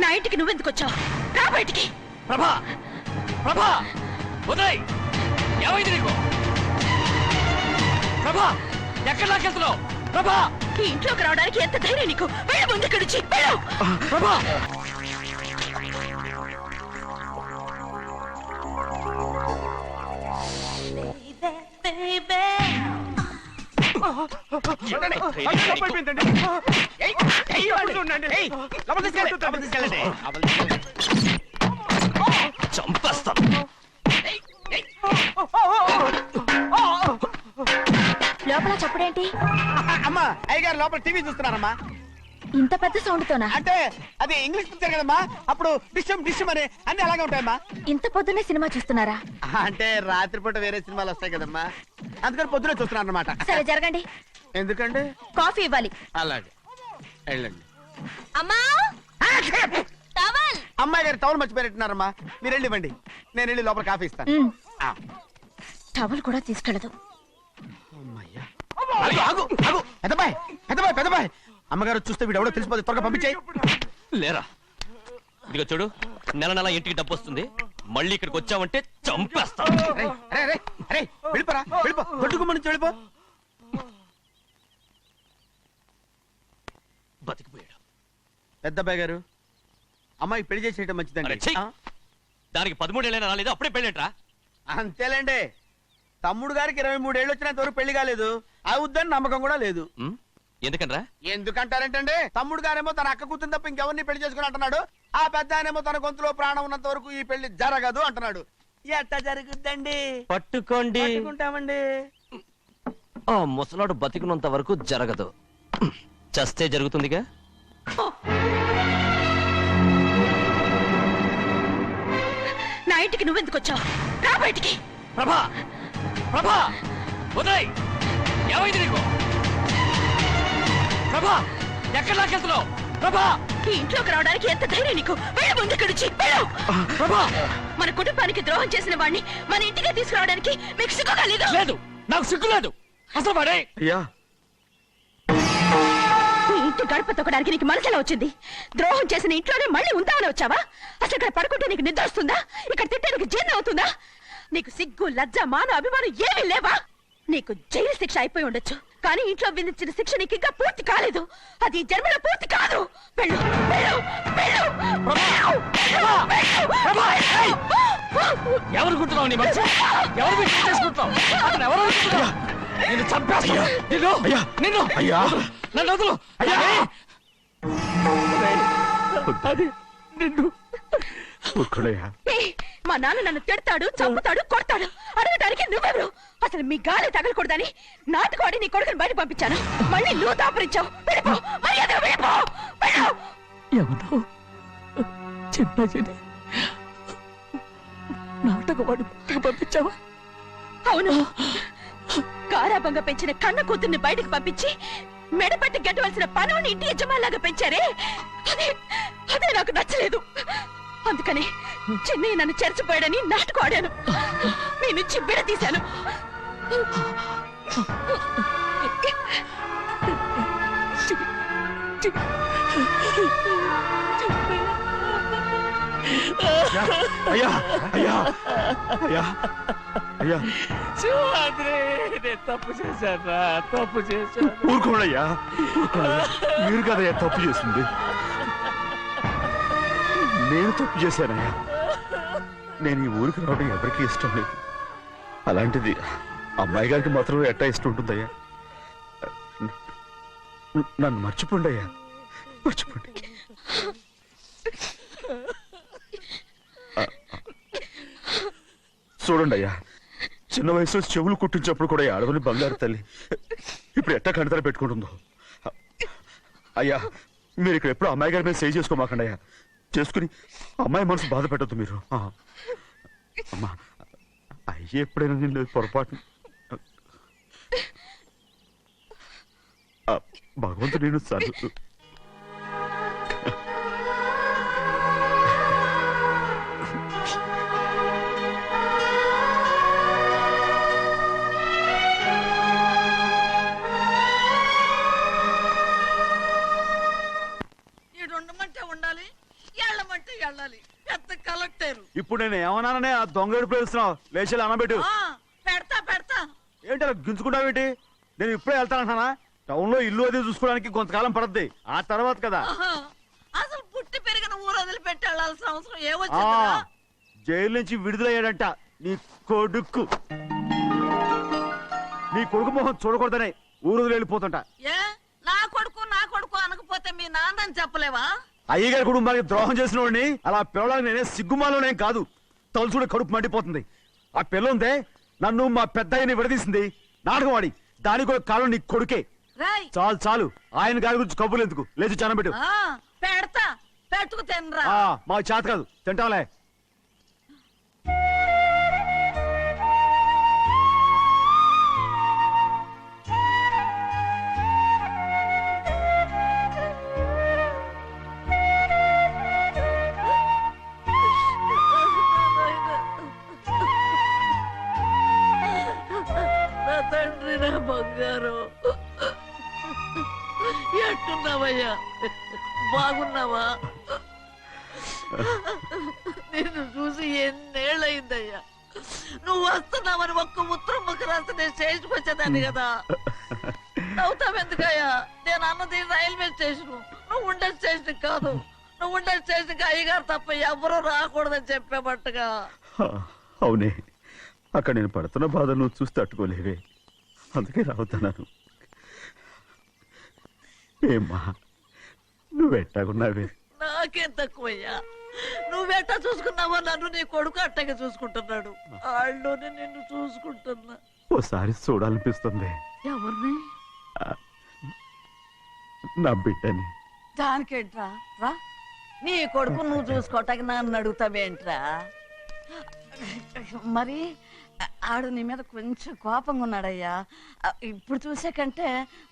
నా ఇంటికి నువ్వెందుకు వచ్చావు? రా బయటికి. ప్రభా ప్రభా ఉదయ్ ఏమైంది నీకు? ప్రభా ఎక్కడ లాకెళ్తున్నావు? ప్రభా ఈ ఇంట్లోకి రావడానికి ఎంత ధైర్యం నీకు? వెళ్ళ ముందు ఇక్కడి నుంచి వెళ్ళు. ప్రభా చంపేస్తాను. లోపల చప్పుడేంటి? అమ్మా అయ్యగారు లోపల టీవీ చూస్తున్నారమ్మా. ఇంత పెద్ద సౌండ్ తోనా? అంటే అది ఇంగ్లీష్ పిక్చర్ కదమ్మా, అప్పుడు డిషం డిషం అని అన్ని అలాగే ఉంటాయమ్మా. ఇంత పొద్దున్నే సినిమా చూస్తున్నారా? అంటే రాత్రిపూట వేరే సినిమాలు వస్తాయి కదమ్మా, అందుకని పొద్దునే చూస్తున్నాను అనమాట. సరే జరగండి. ఎందుకండి? కాఫీ ఇవ్వాలి. అలాగే వెళ్ళండి. అమ్మా టవల్. అమ్మాయి గారు టవల్ మర్చిపోయినట్టున్నారమ్మా, మీరు వెళ్ళి ఇవ్వండి, నేను వెళ్ళి లోపల కాఫీ ఇస్తాను. టవల్ కూడా తీసుకెళ్ళదు. అమ్మయ్యా. ఆగు, ఆగు. పెద్దబాయ్ పెద్దబాయ్ పెద్దబాయ్, అమ్మగారు చూస్తే వీడు ఎవడో తెలిసిపోతే త్వరగా పంపించేయి. లేరా ఇదిగో చూడు, నెల నెల ఇంటికి డబ్బు వస్తుంది, మళ్ళీ ఇక్కడికి వచ్చావంటే చంపేస్తా. వెళ్ళిపోరా, వెళ్ళిపో, దొడ్డుకుమ్మ నుంచి వెళ్ళిపో. బతికిపోయాడు. పెద్దబాయ్ గారు, అమ్మాయి పెళ్లి చేసేయటం అరే, మంచిదండి. ఛీ! దానికి 13 ఏళ్ళైనా రాలేదు, అప్పుడే పెళ్ళేంట్రా? అంతేలేండి, తమ్ముడు గారికి 23 ఏళ్ళు వచ్చినంత వరకు పెళ్లి కాలేదు, అవుద్దని నమ్మకం కూడా లేదు. ఎందుకనరా? ఎందుకంటారేంటండి, తమ్ముడు గారేమో తన అక్క కూతురు తప్ప ఇంకెవరిని పెళ్లి చేసుకుని అంటున్నాడు, ఆ పెద్ద ఆయనేమో తన గొంతులో ప్రాణం ఉన్నంత వరకు ఈ పెళ్లి జరగదు అంటున్నాడు. ఎట్టా జరుగుద్దండి? పట్టుకోండి. పట్టుకుంటామండి. ఆ ముసలాడు బతికినంత వరకు జరగదు, చస్తే జరుగుతుందిగా. నా ఇంటికి నువ్వెందుకు వచ్చావు? రా బయటికి. ప్రభా ప్రభా ఉదయ్ ఏమైంది నీకు? ప్రభా ఎక్కడ లాకెళ్తున్నావు? ప్రభా ఈ ఇంట్లోకి రావడానికి ఎంత ధైర్యం నీకు? వెళ్ళ ముందు ఇక్కడి నుంచి వెళ్ళు. ప్రభా మన కుటుంబానికి ద్రోహం చేసిన వాడిని మన ఇంటికి తీసుకురావడానికి మీకు సిగ్గుగా లేదు? లేదు, నాకు సిగ్గు లేదు అసలు. వాడే ఈ ఇంటి గడప తొక్కడానికి నీకు మనసులో వచ్చింది. ద్రోహం చేసిన ఇంట్లోనే మళ్ళీ ఉందామని వచ్చావా? అసలు ఇక్కడ పడుకుంటే నీకు నిద్ర వస్తుందా? ఇక్కడ తింటే నీకు జీర్ణం అవుతుందా? నీకు సిగ్గు లజ్జ మాన అభిమానం ఏమీ లేవా? నీకు జైలు శిక్ష అయిపోయి ఉండొచ్చు, కానీ ఇంట్లో విధించిన శిక్ష నీకు ఇంకా పూర్తి కాలేదు. అది జన్మలో పూర్తి కాదు. వెళ్ళు, వెళ్ళు, వెళ్ళు, ఎవరు గుర్తున్నావు? నీ మంచి ఎవరు చేసుకుంటావు? అతను ఎవరు అనుకుంటున్నావు? నిన్ను చంపేస్తా. నిన్ను నన్ను వదులు. అది నిన్ను. మా నాన్న నన్ను తిడతాడు, చంపుతాడు, కొడతాడు. అడగడానికి నువ్వెవరు? అసలు మీ గాలి తగలకూడదని నాటుకోడి నీ కొడుకుని బయట పంపించాను. మళ్ళీ నువ్వు దాపరించావు. వెళ్ళిపో, మర్యాదగా వెళ్ళిపో, వెళ్ళు. ఎవరు చిన్నజని నాటకవాడు పంపించావా? అవును, గారాబంగా పెంచిన కన్న కూతుర్ని బయటకు పంపించి మెడపట్టి గెట్టవలసిన పనుని ఇంటి యజమానిలాగా పెంచారే, అదే నాకు నచ్చలేదు. అందుకని చిన్నయ్య నన్ను చెరచిపోయాడని నాటకం ఆడాను. మీ నుంచి విడదీశాను. అయ్యా అయ్యా అయ్యా అయ్యా, తప్పు చేశారా? తప్పు చేశాను. ఊరుకోడయ్యా, మీరు కదయ్యా తప్పు చేసింది. నేను తప్పు చేశానయ్యా. నేను ఈ ఊరికి రావడం ఎవరికి ఇష్టం లేదు, అలాంటిది అమ్మాయి గారికి మాత్రం ఎట్టా ఇష్టం ఉంటుందయ్యా. నన్ను మర్చిపోండి అయ్యా, మర్చిపోండి. చూడండి అయ్యా, చిన్న వయసులో చెవులు కుట్టించినప్పుడు కూడా ఆడవని బంగారు తల్లి ఇప్పుడు ఎట్టా కంటతల పెట్టుకుంటుందో. అయ్యా, మీరు ఇక్కడ ఎప్పుడు అమ్మాయి గారి మీద సేవ్ చేసుకోమాకండి అయ్యా. చేసుకుని అమ్మాయి మనసు బాధ పెట్టద్దు మీరు. అమ్మా, అయ్యే ఎప్పుడైనా నేను పొరపాటు భగవంతుడు నేను సర్లు. ఉండమంటే ఉండాలి, ఇప్పుడు నేను ఏమన్నాననే ఆ దొంగ ఏడుపు వేస్తున్నావు లేచి అనబెట్టు పెడతా పెడతా. ఏంటి అలా గించుకుంటావేంటి? నేను ఇప్పుడే వెళ్తానంటానా? టౌన్ లో ఇల్లు అది చూసుకోవడానికి కొంతకాలం పడద్ది, ఆ తర్వాత కదా. అసలు పుట్టి పెరిగిన ఊరు వదిలిపెట్టి వెళ్ళాల్సిన అవసరం ఆ ఏమొచ్చిందిరా? జైలు నుంచి విడుదలయ్యాడంట నీ కొడుకు. నీ కొడుకు మొహం చూడకూడదనే ఊరు వదిలి వెళ్ళిపోతుంట. ఏ నా కొడుకు అనకపోతే మీ నాన్నని చెప్పలేవా? అయ్యగారి కుటుంబానికి ద్రోహం చేసిన వాడిని అలా పిల్లడానికి నేనే సిగ్గుమాలోనేం కాదు, తలుచుడు కడుపు మండిపోతుంది. ఆ పిల్ల ఉందే నన్ను మా పెద్దయ్యని విడదీసింది, నాటకం ఆడి, దానికి కూడా కాలం నీ కొడుకే. రాయ్ చాలు చాలు, ఆయన గారి గురించి కబుర్లు ఎందుకు, లేచి చానబెట్టు. పెడతా, పెట్టుకు తినరా. మా చేత కాదు, తింటాంలే. నా తండ్రి, నా బంగారు, ఎట్టున్నావయ్యా? బాగున్నావా? నిన్ను చూసి ఎన్నేళ్ళయిందయ్యా. నువ్వు వస్తున్నావని ఒక్క ఉత్తరం ముక్క రాస్తే నేను స్టేషన్కి వచ్చేదాన్ని కదా. నవ్వుతావెందుకయ్యా? నేను అన్నది రైల్వే స్టేషన్, నువ్వు ఉండే స్టేషన్ కాదు. నువ్వు ఉండే స్టేషన్కి అయ్యగారు తప్ప ఎవరూ రాకూడదని చెప్పేమట్టుగా. అవునే, అక్కడ నేను పడుతున్న బాధ నువ్వు చూసి తట్టుకోలేవే, అందుకే రావుతున్నాను. ఏమ్మా నువ్వెట్టాగున్నావే? నాకేం తక్కువయ్యా. నువ్వెట్టా చూసుకున్నావో నన్ను నీ కొడుకు అట్టగా చూసుకుంటున్నాడు. వాళ్ళలోనే నిన్ను చూసుకుంటున్నా. ఓసారి చూడాలనిపిస్తుంది. ఎవరిని? నా బిడ్డని. దానికేంట్రా? రా, నీ కొడుకు నువ్వు చూసుకోవటానికి నన్ను అడుగుతావేంట్రా? మరి ఆడు నీ మీద కొంచెం కోపంగా ఉన్నాడయ్యా. ఇప్పుడు చూసే కంటే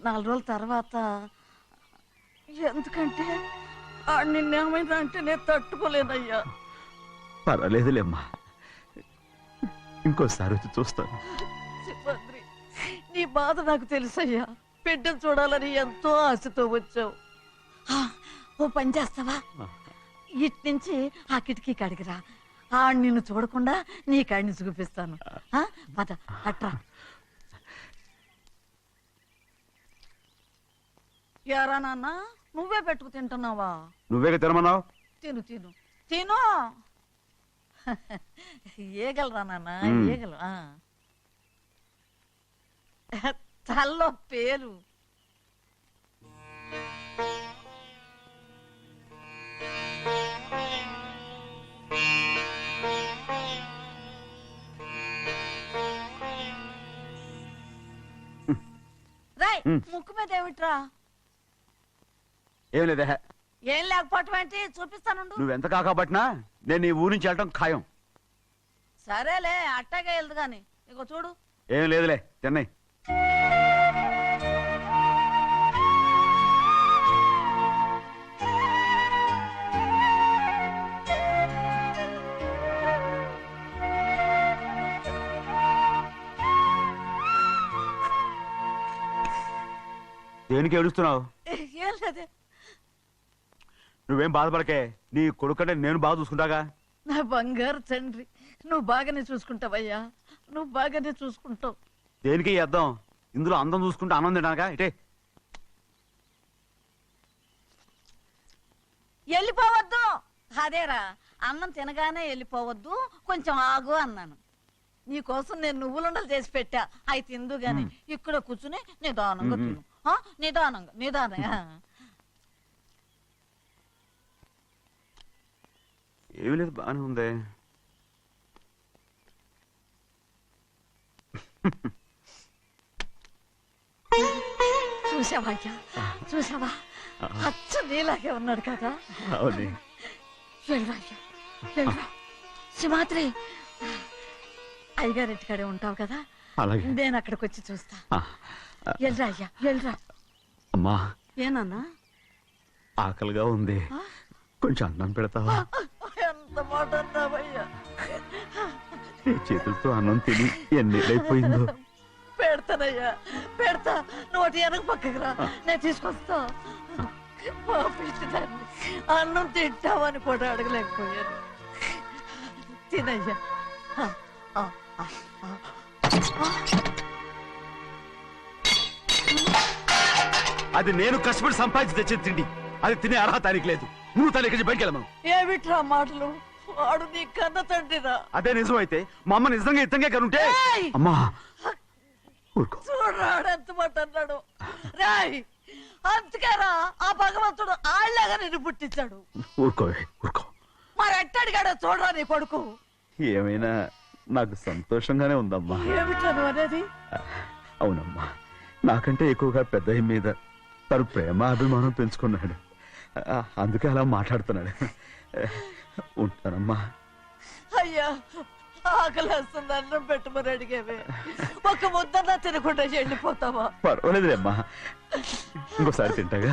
4 రోజుల తర్వాత. ఎందుకంటే ఆడు నిన్నేమైనా అంటే నేను తట్టుకోలేనయ్యా. పర్వాలేదులేమ్మా, ఇంకోసారి వచ్చి చూస్తాను. శివంద్రి, నీ బాధ నాకు తెలుసయ్యా. బిడ్డను చూడాలని ఎంతో ఆశతో వచ్చావు. ఓ పని చేస్తావా? ఇటు నుంచి ఆ కిటికీ కాడికిరా. ఆడు నిన్ను చూడకుండా నీ కాడిని చూపిస్తాను. పద అట్రా. యారా నాన్న, నువ్వే పెట్టుకు తింటున్నావా? నువ్వేగా తినమన్నావు. తిను తిను తిను. ఏగలరా నాన్న, ఏగలు. తల్లో పేరు. రాయ్, ముక్కు మీద ఏమిట్రా? ఏం లేదే. ఏం లేకపోవటం ఏంటి? చూపిస్తానుండు. నువ్వెంత కాకపట్టినా నేను నీ ఊరి నుంచి వెళ్ళటం ఖాయం. సరేలే, అట్టాగే వెళ్దు గాని. ఇగో చూడు. ఏం లేదులే, తిన్నాయి. దేనికి ఏడుస్తున్నావు? ఏం లేదే. నువ్వేం బాధపడకే, నీ కొడుకంటే నేను బాగా చూసుకుంటాగా. నా బంగారు తండ్రి, నువ్వు బాగానే చూసుకుంటావయ్యా. నువ్వు బాగానే చూసుకుంటావు. దేనికి అర్థం? ఇందులో అందం చూసుకుంటే ఆనందం తినగా ఇటే. వెళ్ళిపోవద్దు. అదేరా, అన్నం తినగానే వెళ్ళిపోవద్దు, కొంచెం ఆగు అన్నాను. నీకోసం నేను నువ్వులుండలు చేసి పెట్టా, అవి తిందు గాని. ఇక్కడ కూర్చుని నిదానంగా తిను. నిదానంగా నిదానంగా. ఏమీ లేదు, బాగానే ఉంది. చూసావా అయ్యా, చూసావా? అచ్చ నీలాగే ఉన్నాడు కదా. అవునే. వెళ్ళరా అయ్యా, వెళ్ళరా. సింహాద్రి, అయ్యగారింటికాడే ఉంటావు కదా, అలాగే. నేను అక్కడికి వచ్చి చూస్తా. వెళ్ళరా అయ్యా, వెళ్ళరా. అమ్మా, ఏనన్నా? ఆకలిగా ఉంది, కొంచెం అన్నం పెడతావా? ఎంత మాట అన్నావయ్యా. నీ చేతులతో అన్నం తిని ఎన్నేళ్ళైపోయిందో. పెడతానయ్యా, పెడతా. నోటి వెనక పక్కకి రా, నేను తీసుకొస్తా. పాపిష్టి దాన్ని, అన్నం తింటావని కూడా అడగలేకపోయాను. తినయ్యా. అది నేను కష్టపడి సంపాదించి తెచ్చేది తిండి. అది తినే అర్హత ఆయనకి లేదు. నువ్వు తన ఇక్కడి బయటికి వెళ్ళమను. ఏమిట్రా మాటలు? వాడు నీ కన్న తండ్రిరా. అదే నిజం అయితే మా అమ్మ నిజంగా ఇతంగా కనుంటే ఏయ్! అమ్మా ఊరుకో. చూడరాడు ఎంత మాట అన్నాడు. రాయ్ అందుకేరా ఆ భగవంతుడు ఆళ్ళగా నిన్ను పుట్టించాడు. ఊరుకో ఊరుకో. మరి ఎట్టడిగాడో చూడరా నీ కొడుకు. ఏమైనా నాకు సంతోషంగానే ఉందమ్మా. ఏమిట్రా నువ్వు అనేది? అవునమ్మా, నాకంటే ఎక్కువగా పెద్ద మీద తను ప్రేమ అభిమానం పెంచుకున్నాడు. అందుకే అలా మాట్లాడుతున్నాడు. ఉంటానమ్మా. అయ్యా ఆకలేస్తుంది, అన్నం పెట్టమని అడిగేవే. ఒక ముద్దన్నా తినకుండా వెళ్ళిపోతావా? పర్వాలేదులేమ్మా, ఇంకోసారి తింటాగా.